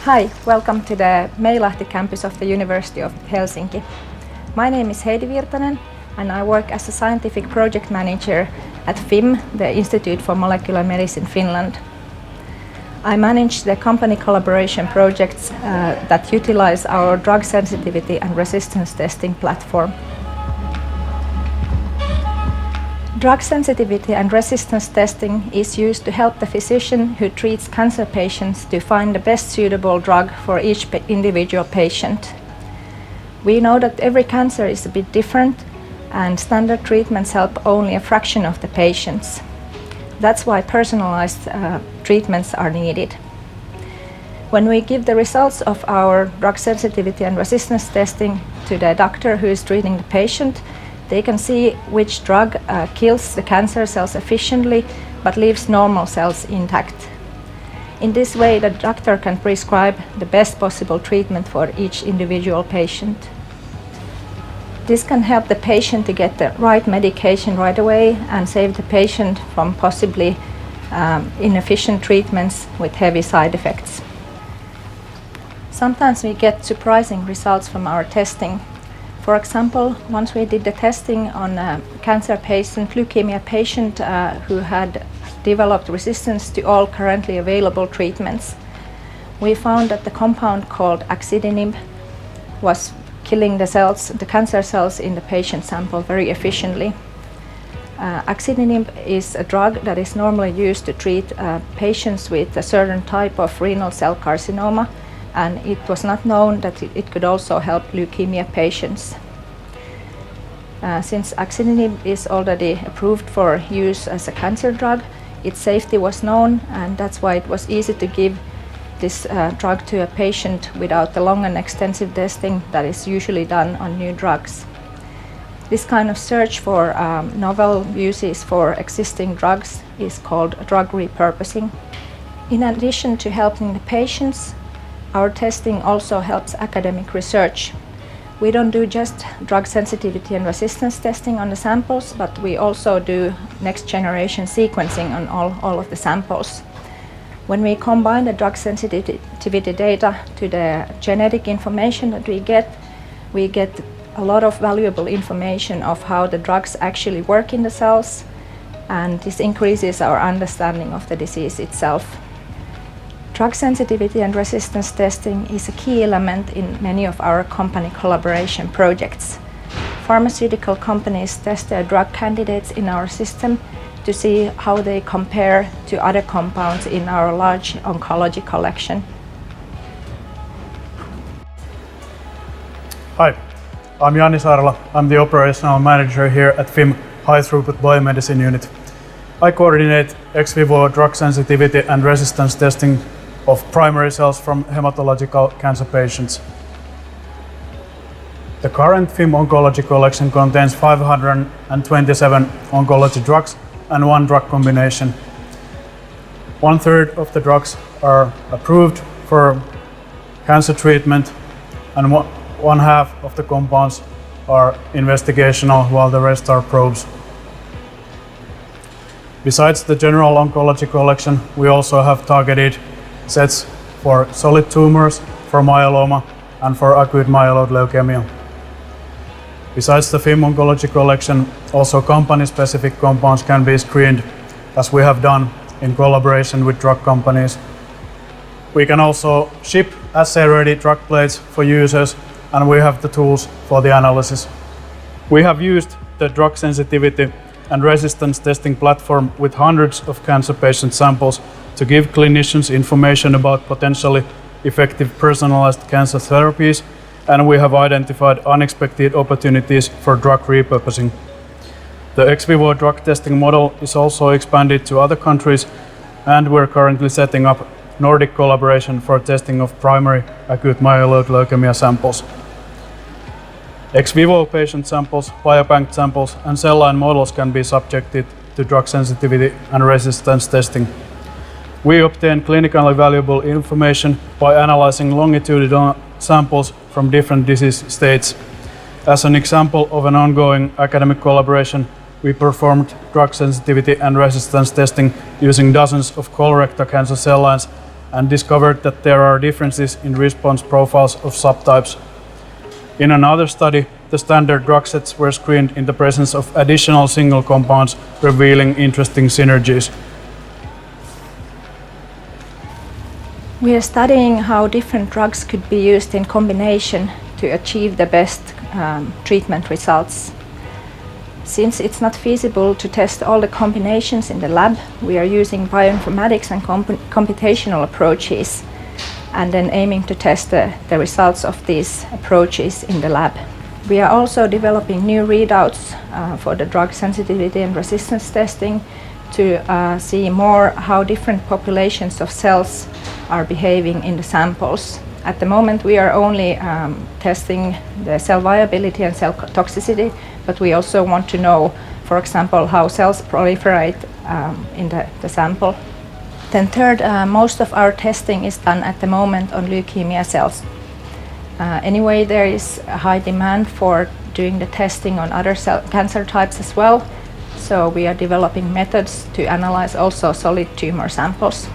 Hi, welcome to the Meilahti campus of the University of Helsinki. My name is Heidi Virtanen and I work as a scientific project manager at FIMM, the Institute for Molecular Medicine Finland. I manage the company collaboration projects that utilize our drug sensitivity and resistance testing platform. Drug sensitivity and resistance testing is used to help the physician who treats cancer patients to find the best suitable drug for each individual patient. We know that every cancer is a bit different and standard treatments help only a fraction of the patients. That's why personalized treatments are needed. When we give the results of our drug sensitivity and resistance testing to the doctor who is treating the patient, they can see which drug kills the cancer cells efficiently but leaves normal cells intact. In this way, the doctor can prescribe the best possible treatment for each individual patient. This can help the patient to get the right medication right away and save the patient from possibly inefficient treatments with heavy side effects. Sometimes we get surprising results from our testing. For example, once we did the testing on a cancer patient, leukemia patient who had developed resistance to all currently available treatments. We found that the compound called axitinib was killing the cancer cells in the patient sample very efficiently. Axitinib is a drug that is normally used to treat patients with a certain type of renal cell carcinoma, and it was not known that it could also help leukemia patients. Since axitinib is already approved for use as a cancer drug, its safety was known, and that's why it was easy to give this drug to a patient without the long and extensive testing that is usually done on new drugs. This kind of search for novel uses for existing drugs is called drug repurposing. In addition to helping the patients, our testing also helps academic research. We don't do just drug sensitivity and resistance testing on the samples, but we also do next generation sequencing on all of the samples. When we combine the drug sensitivity data to the genetic information that we get a lot of valuable information of how the drugs actually work in the cells, and this increases our understanding of the disease itself. Drug sensitivity and resistance testing is a key element in many of our company collaboration projects. Pharmaceutical companies test their drug candidates in our system to see how they compare to other compounds in our large oncology collection. Hi, I'm Jani Saarela. I'm the operational manager here at FIMM High-throughput Biomedicine Unit. I coordinate ex vivo drug sensitivity and resistance testing of primary cells from hematological cancer patients. The current FIMM oncology collection contains 527 oncology drugs and one drug combination. 1/3 of the drugs are approved for cancer treatment, and one half of the compounds are investigational, while the rest are probes. Besides the general oncology collection, we also have targeted sets for solid tumors, for myeloma, and for acute myeloid leukemia. Besides the FIMM oncology collection, also company-specific compounds can be screened, as we have done in collaboration with drug companies. We can also ship assay-ready drug plates for users, and we have the tools for the analysis. We have used the drug sensitivity and resistance testing platform with hundreds of cancer patient samples to give clinicians information about potentially effective personalized cancer therapies, and we have identified unexpected opportunities for drug repurposing. The ex vivo drug testing model is also expanded to other countries, and we're currently setting up Nordic collaboration for testing of primary acute myeloid leukemia samples. Ex vivo patient samples, biobank samples, and cell line models can be subjected to drug sensitivity and resistance testing. We obtain clinically valuable information by analyzing longitudinal samples from different disease states. As an example of an ongoing academic collaboration, we performed drug sensitivity and resistance testing using dozens of colorectal cancer cell lines and discovered that there are differences in response profiles of subtypes. In another study, the standard drug sets were screened in the presence of additional single compounds, revealing interesting synergies. We are studying how different drugs could be used in combination to achieve the best treatment results. Since it's not feasible to test all the combinations in the lab, we are using bioinformatics and computational approaches, and then aiming to test the results of these approaches in the lab. We are also developing new readouts for the drug sensitivity and resistance testing to see more how different populations of cells are behaving in the samples. At the moment we are only testing the cell viability and cell toxicity, but we also want to know, for example, how cells proliferate in the sample. Then third, most of our testing is done at the moment on leukemia cells. Anyway, there is a high demand for doing the testing on other cancer types as well, so we are developing methods to analyze also solid tumor samples.